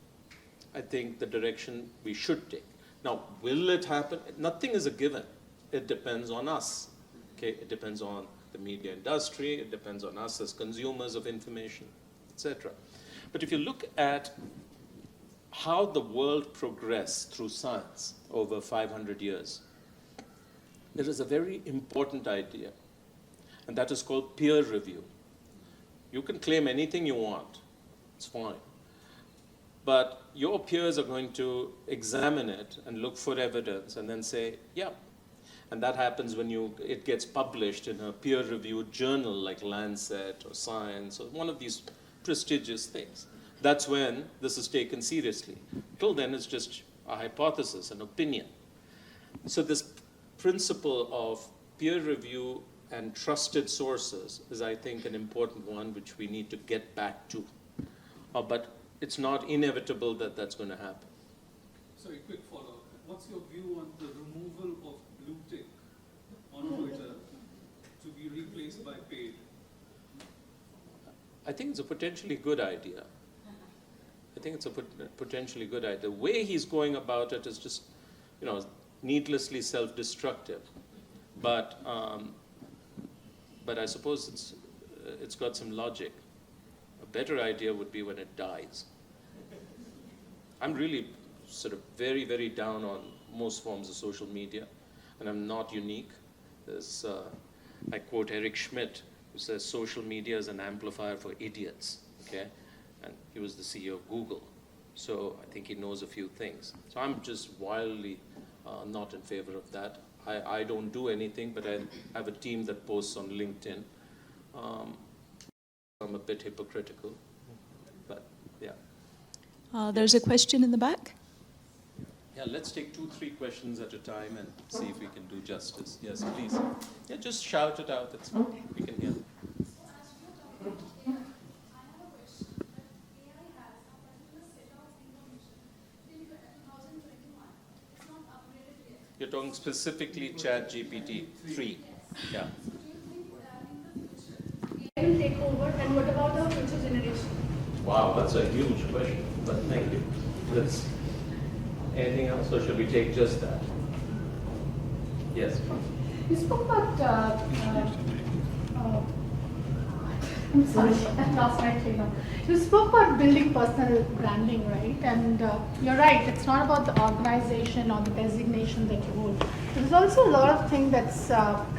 I think, the direction we should take. Now, will it happen? Nothing is a given. It depends on us. Okay? It depends on the media industry. It depends on us as consumers of information, etc. But if you look at how the world progressed through science over 500 years, there is a very important idea, and that is called peer review. You can claim anything you want. It's fine. But your peers are going to examine it and look for evidence and then say, yeah. And that happens when it gets published in a peer-reviewed journal like Lancet or Science or one of these prestigious things. That's when this is taken seriously. Till then, it's just a hypothesis, an opinion. So this principle of peer review and trusted sources is, I think, an important one which we need to get back to. But it's not inevitable that that's going to happen. Sorry, quick follow-up. what's your view on the removal of blue tick on Twitter to be replaced by paid? I think it's a potentially good idea. I think it's a potentially good idea. The way he's going about it is just, needlessly self-destructive. But I suppose it's got some logic. A better idea would be when it dies. I'm really sort of very, very down on most forms of social media, and I'm not unique. I quote Eric Schmidt, who says social media is an amplifier for idiots, okay? And he was the CEO of Google. So I think he knows a few things. So I'm just wildly not in favor of that. I don't do anything, but I have a team that posts on LinkedIn. I'm a bit hypocritical, but yeah. There's a question in the back. Yeah, let's take 2-3 questions at a time and see if we can do justice. Yes, please. Yeah, just shout it out. That's we can hear. You're talking specifically ChatGPT 3. Yeah. Will take over, and what about the future generation? Wow, that's a huge question, but thank you. Anything else, or should we take just that? Yes. You spoke about, I'm sorry, I lost my train of. You spoke about building personal branding, right? And you're right, it's not about the organization or the designation that you hold. There's also a lot of things that's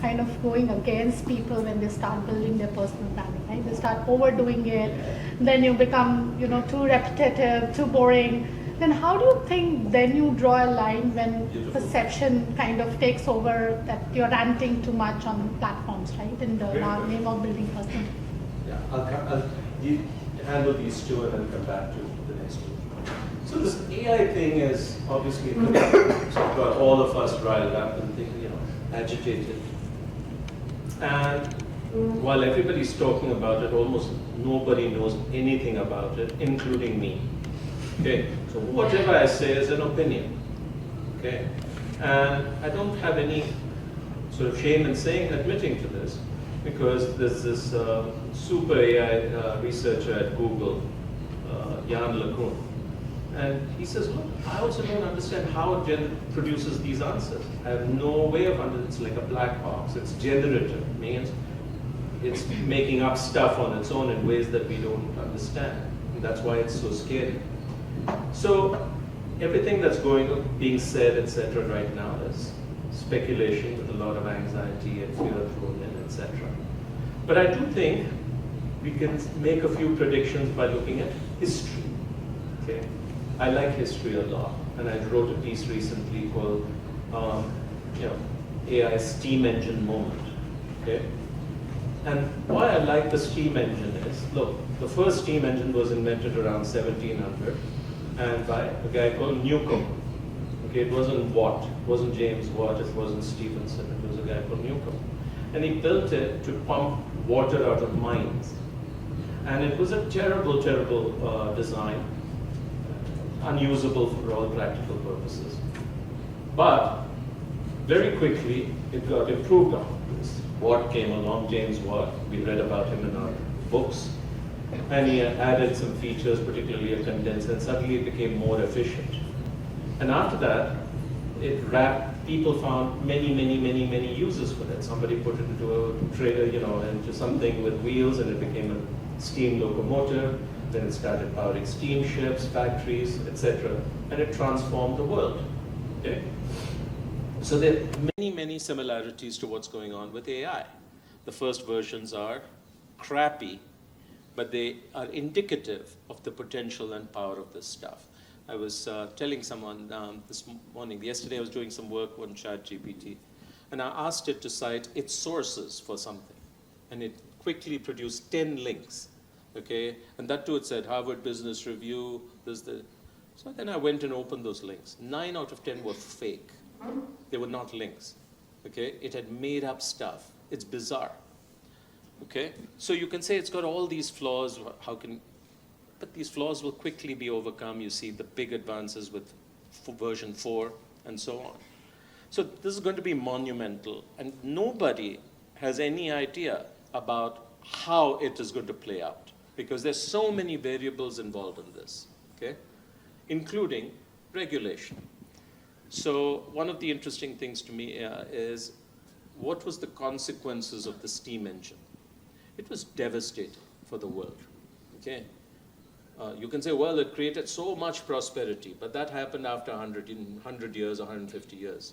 kind of going against people when they start building their personal branding, right? They start overdoing it, then you become, too repetitive, too boring. Then how do you think then you draw a line when perception kind of takes over that you're ranting too much on platforms, right? In the name of building personal. Yeah, I'll handle these two and then come back to the next one. So this AI thing is obviously got all of us riled up and thinking, agitated. And while everybody's talking about it, almost nobody knows anything about it, including me. Okay, so whatever I say is an opinion. Okay, and I don't have any sort of shame in admitting to this, because there's this super AI researcher at Google, Jan LeCun, and he says, look, I also don't understand how it produces these answers. I have no way of understanding. It's like a black box. It's generative, means it's making up stuff on its own in ways that we don't understand. And that's why it's so scary. So everything that's being said, etc., right now is speculation with a lot of anxiety and fear thrown in, etc. But I do think we can make a few predictions by looking at history. Okay, I like history a lot, and I wrote a piece recently called, AI steam engine moment. Okay, and why I like the steam engine is, look, the first steam engine was invented around 1700. And by a guy called Newcomb. Okay, it wasn't Watt, it wasn't James Watt, it wasn't Stephenson, it was a guy called Newcomb. And he built it to pump water out of mines. And it was a terrible, terrible design, unusable for all practical purposes. But very quickly, it got improved on. Watt came along, James Watt, we read about him in our books. And he added some features, particularly a condenser, and suddenly it became more efficient. And after that, people found many, many, many, many uses for it. Somebody put it into a trailer, into something with wheels, and it became a steam locomotive. Then it started powering steamships, factories, etc. And it transformed the world. Okay? So there are many, many similarities to what's going on with AI. The first versions are crappy, but they are indicative of the potential and power of this stuff. I was telling someone this morning, yesterday I was doing some work on ChatGPT, and I asked it to cite its sources for something, and it quickly produced 10 links, okay? And that too, it said Harvard Business Review, So then I went and opened those links. 9 out of 10 were fake. They were not links, okay? It had made up stuff. It's bizarre. Okay, so you can say it's got all these flaws. But these flaws will quickly be overcome. You see the big advances with version 4. and so on. So this is going to be monumental, and nobody has any idea about how it is going to play out, because there's so many variables involved in this, okay, including regulation. So one of the interesting things to me is, what was the consequences of the steam engine? It was devastating for the world, okay? You can say, well, it created so much prosperity, but that happened after 100 years, 150 years.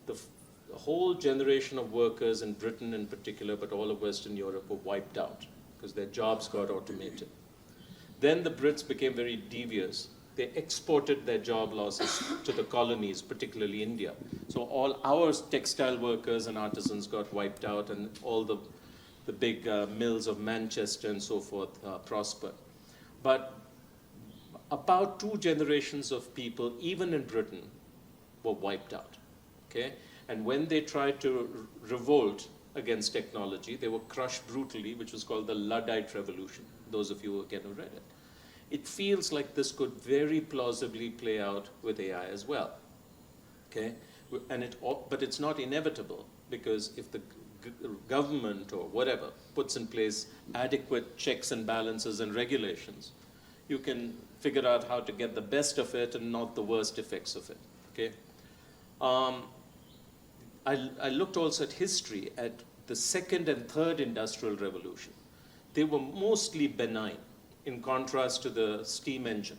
The whole generation of workers in Britain in particular, but all of Western Europe, were wiped out because their jobs got automated. Then the Brits became very devious. They exported their job losses to the colonies, particularly India. So all our textile workers and artisans got wiped out, and all the big mills of Manchester and so forth prospered. But about 2 generations of people, even in Britain, were wiped out, okay? And when they tried to revolt against technology, they were crushed brutally, which was called the Luddite Revolution, those of you who again have read it. It feels like this could very plausibly play out with AI as well, okay? But it's not inevitable, because if the government or whatever puts in place adequate checks and balances and regulations, you can figure out how to get the best of it and not the worst effects of it, okay? I looked also at history, at the second and third industrial revolution. They were mostly benign in contrast to the steam engine.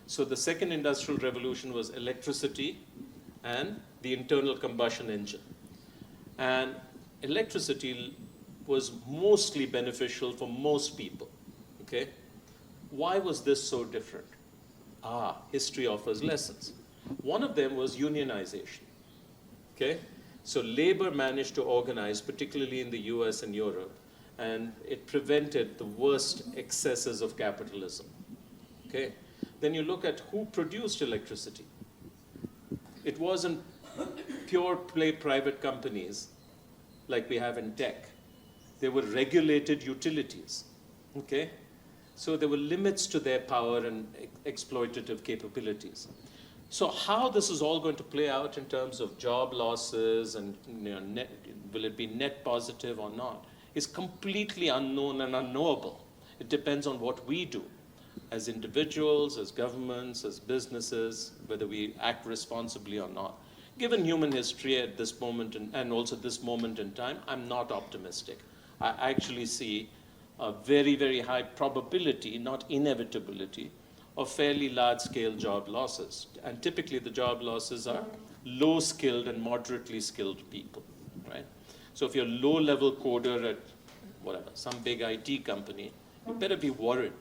So the second industrial revolution was electricity and the internal combustion engine. And electricity was mostly beneficial for most people, okay? Why was this so different? History offers lessons. One of them was unionization, okay? So labor managed to organize, particularly in the US and Europe, and it prevented the worst excesses of capitalism, okay? Then you look at who produced electricity. It wasn't pure play private companies like we have in tech. They were regulated utilities, okay? So there were limits to their power and exploitative capabilities. So how this is all going to play out in terms of job losses and will it be net positive or not, is completely unknown and unknowable. It depends on what we do as individuals, as governments, as businesses, whether we act responsibly or not. Given human history at this moment and also this moment in time, I'm not optimistic. I actually see a very, very high probability, not inevitability, of fairly large-scale job losses. And typically the job losses are low-skilled and moderately skilled people, right? So if you're a low-level coder at whatever, some big IT company, you better be worried,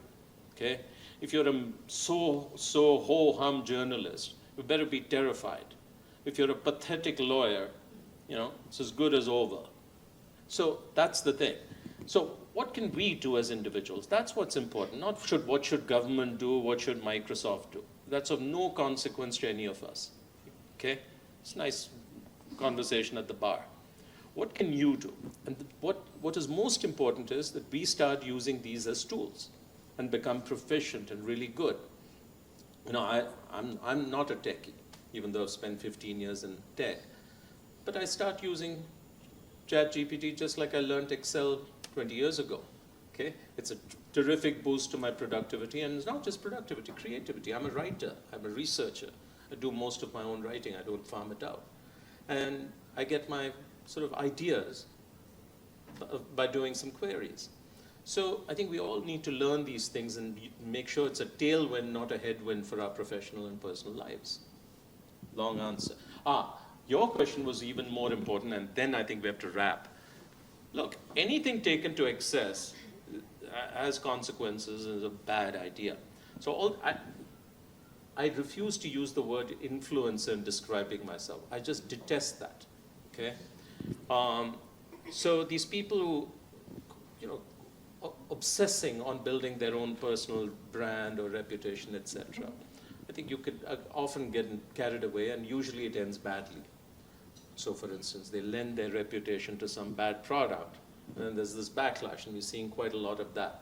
okay? If you're a so ho-hum journalist, you better be terrified. If you're a pathetic lawyer, it's as good as over. So that's the thing. So what can we do as individuals? That's what's important. Not what should government do, what should Microsoft do. That's of no consequence to any of us, okay? It's a nice conversation at the bar. What can you do? And what is most important is that we start using these as tools and become proficient and really good. I'm not a techie, even though I've spent 15 years in tech. But I start using ChatGPT just like I learned Excel 20 years ago, okay? It's a terrific boost to my productivity, and it's not just productivity, creativity. I'm a writer, I'm a researcher. I do most of my own writing, I don't farm it out. And I get my sort of ideas by doing some queries. So I think we all need to learn these things and make sure it's a tailwind, not a headwind for our professional and personal lives. Long answer. Your question was even more important, and then I think we have to wrap. Look, anything taken to excess has consequences is a bad idea. So I refuse to use the word influencer in describing myself. I just detest that, okay? So these people who, obsessing on building their own personal brand or reputation, etc., I think you could often get carried away, and usually it ends badly. So for instance, they lend their reputation to some bad product, and then there's this backlash, and we're seeing quite a lot of that.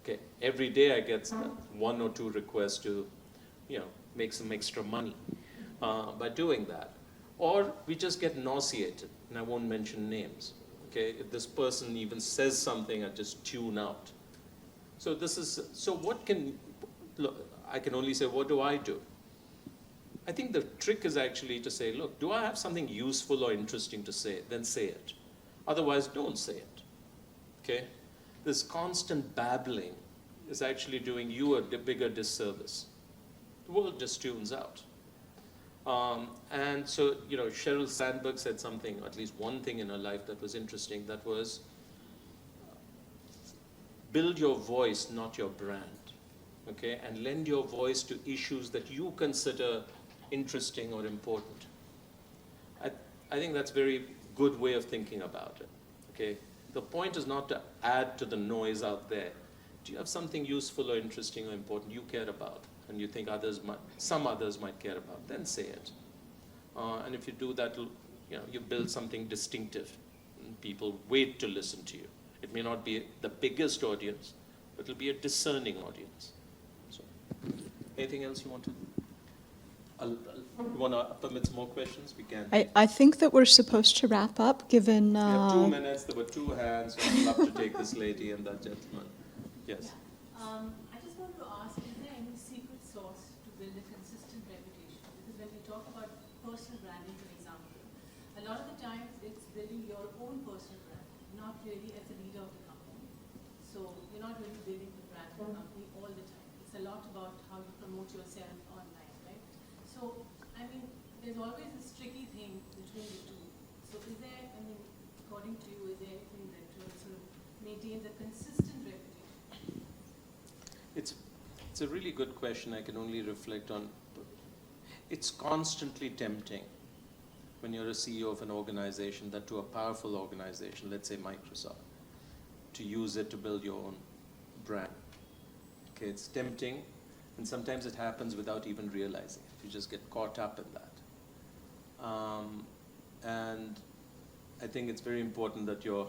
Okay, every day I get 1 or 2 requests to, make some extra money by doing that. Or we just get nauseated, and I won't mention names. Okay, if this person even says something, I just tune out. So what can, look, I can only say, what do I do? I think the trick is actually to say, look, do I have something useful or interesting to say? Then say it. Otherwise, don't say it. Okay? This constant babbling is actually doing you a bigger disservice. The world just tunes out. And so, Sheryl Sandberg said something, at least one thing in her life that was interesting, that was, build your voice, not your brand. Okay? And lend your voice to issues that you consider interesting or important. I think that's a very good way of thinking about it. Okay? The point is not to add to the noise out there. Do you have something useful or interesting or important you care about, and you think some others might care about? Then say it. And if you do that, you build something distinctive. And people wait to listen to you. It may not be the biggest audience, but it'll be a discerning audience. So, anything else you want to? You want to permit some more questions? We can. I think that we're supposed to wrap up, given... We have 2 minutes. There were 2 hands. So I'd love to take this lady and that gentleman. Yes. I just wanted to ask, is there any secret sauce to build a consistent reputation? Because when we talk about personal branding, for example, a lot of the times it's building your own personal brand, not really as a leader of the company. So you're not really building the brand of the company all the time. It's a lot about how you promote yourself online, right? So, I mean, there's always this tricky thing between the two. So is there, according to you, is there anything that sort of maintains a consistent reputation? It's a really good question. I can only reflect on. It's constantly tempting when you're a CEO of an organization, that to a powerful organization, let's say Microsoft, to use it to build your own brand. Okay, it's tempting, and sometimes it happens without even realizing it. You just get caught up in that. And I think it's very important that the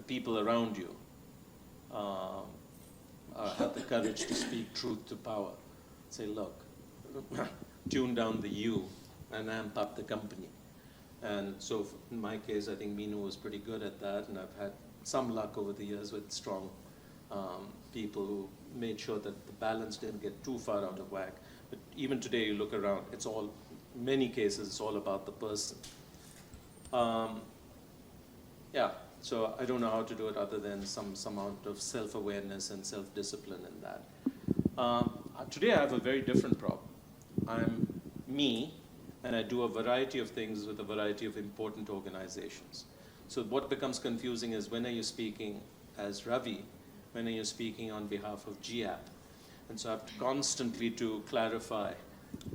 people around you have the courage to speak truth to power. Say, look, tune down the you and amp up the company. And so in my case, I think Meenu was pretty good at that, and I've had some luck over the years with strong people who made sure that the balance didn't get too far out of whack. But even today, you look around, it's all, in many cases, it's all about the person. Yeah. So I don't know how to do it other than some amount of self-awareness and self-discipline in that. Today I have a very different problem. I'm me, and I do a variety of things with a variety of important organizations. So what becomes confusing is, when are you speaking as Ravi? When are you speaking on behalf of GAP? And so I have to constantly to clarify.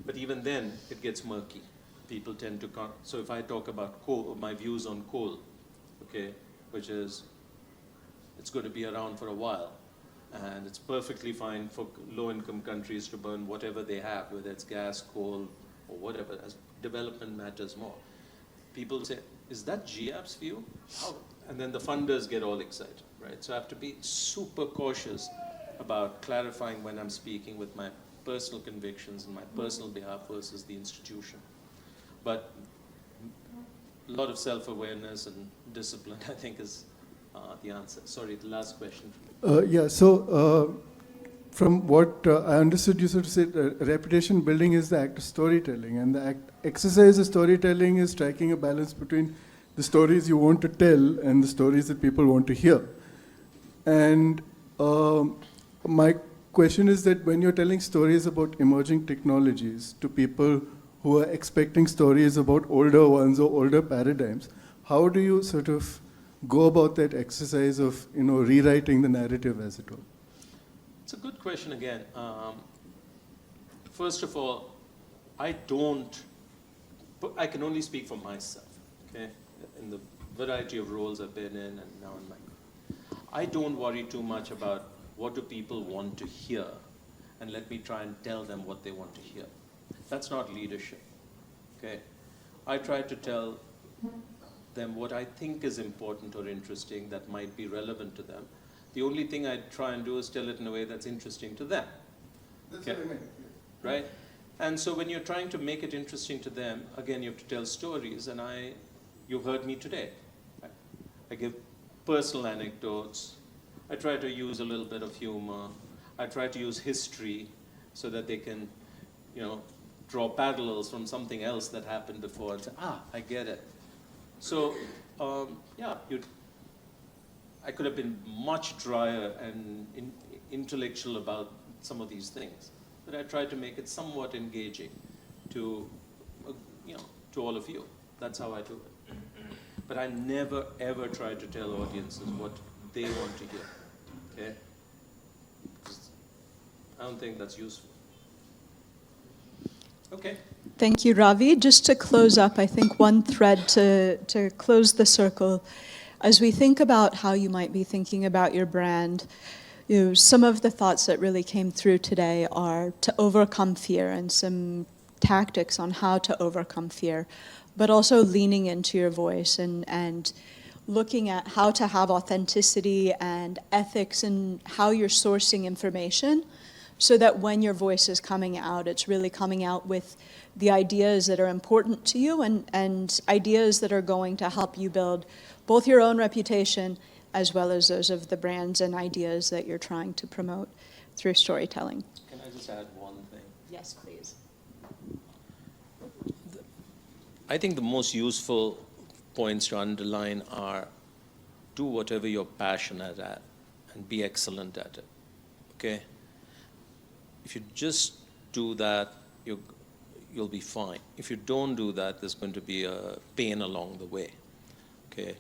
But even then, it gets murky. People tend to, so if I talk about coal, my views on coal, okay, which is, it's going to be around for a while. And it's perfectly fine for low-income countries to burn whatever they have, whether it's gas, coal, or whatever. As development matters more. People say, is that GAP's view? How? And then the funders get all excited, right? So I have to be super cautious about clarifying when I'm speaking with my personal convictions and my personal behalf versus the institution. But a lot of self-awareness and discipline, I think, is the answer. Sorry, the last question. From what I understood, you sort of said reputation building is the act of storytelling, and the exercise of storytelling is striking a balance between the stories you want to tell and the stories that people want to hear. And my question is that when you're telling stories about emerging technologies to people who are expecting stories about older ones or older paradigms, how do you sort of go about that exercise of rewriting the narrative, as it were? It's a good question again. First of all, I can only speak for myself, okay? In the variety of roles I've been in and now in my, I don't worry too much about what do people want to hear, and let me try and tell them what they want to hear. That's not leadership, okay? I try to tell them what I think is important or interesting that might be relevant to them. The only thing I try and do is tell it in a way that's interesting to them. That's okay? what I meant. Right? And so when you're trying to make it interesting to them, again, you have to tell stories. And you've heard me today. I give personal anecdotes. I try to use a little bit of humor. I try to use history so that they can, draw parallels from something else that happened before and say, I get it. So, I could have been much drier and intellectual about some of these things, but I tried to make it somewhat engaging to all of you. That's how I do it. But I never, ever try to tell audiences what they want to hear, okay? Because I don't think that's useful. Okay. Thank you, Ravi. Just to close up, I think one thread to close the circle, as we think about how you might be thinking about your brand, some of the thoughts that really came through today are to overcome fear and some tactics on how to overcome fear, but also leaning into your voice and looking at how to have authenticity and ethics and how you're sourcing information so that when your voice is coming out, it's really coming out with the ideas that are important to you and ideas that are going to help you build both your own reputation as well as those of the brands and ideas that you're trying to promote through storytelling. Can I just add one thing? Yes, please. I think the most useful points to underline are do whatever you're passionate at and be excellent at it, okay? If you just do that, you'll be fine. If you don't do that, there's going to be a pain along the way, okay?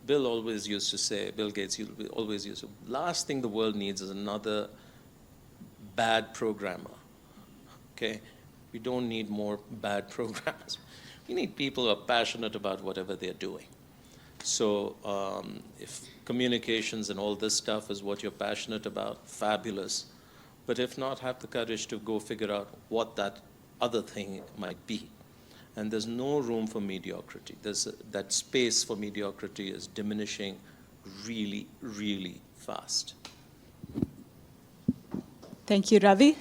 Bill Gates always used to say, last thing the world needs is another bad programmer, okay? We don't need more bad programmers. We need people who are passionate about whatever they're doing. So if communications and all this stuff is what you're passionate about, fabulous. But if not, have the courage to go figure out what that other thing might be. And there's no room for mediocrity. That space for mediocrity is diminishing really, really fast. Thank you, Ravi.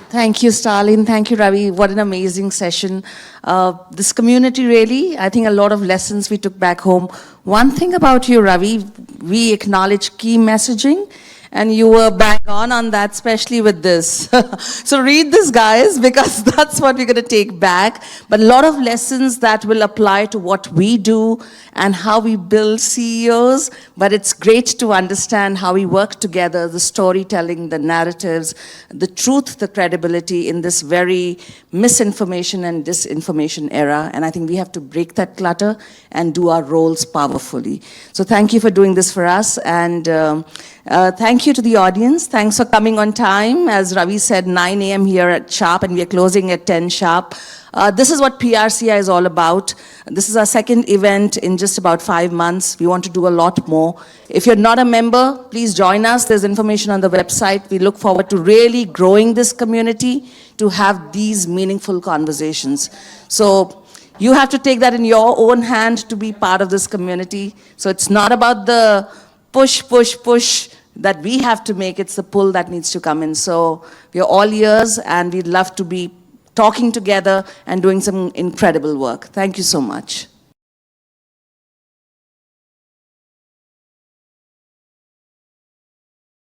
Thank you, Starlene. Thank you, Ravi. What an amazing session. This community really, I think a lot of lessons we took back home. One thing about you, Ravi, we acknowledge key messaging, and you were bang on that, especially with this. So read this, guys, because that's what we're going to take back. But a lot of lessons that will apply to what we do and how we build CEOs. But it's great to understand how we work together, the storytelling, the narratives, the truth, the credibility in this very misinformation and disinformation era. And I think we have to break that clutter and do our roles powerfully. So thank you for doing this for us. And thank you to the audience. Thanks for coming on time. As Ravi said, 9 a.m. here at sharp, and we are closing at 10 sharp. This is what PRCAI is all about. This is our second event in just about 5 months. We want to do a lot more. If you're not a member, please join us. There's information on the website. We look forward to really growing this community to have these meaningful conversations. So you have to take that in your own hand to be part of this community. So it's not about the push that we have to make, it's the pull that needs to come in. So we're all ears, and we'd love to be talking together and doing some incredible work. Thank you so much.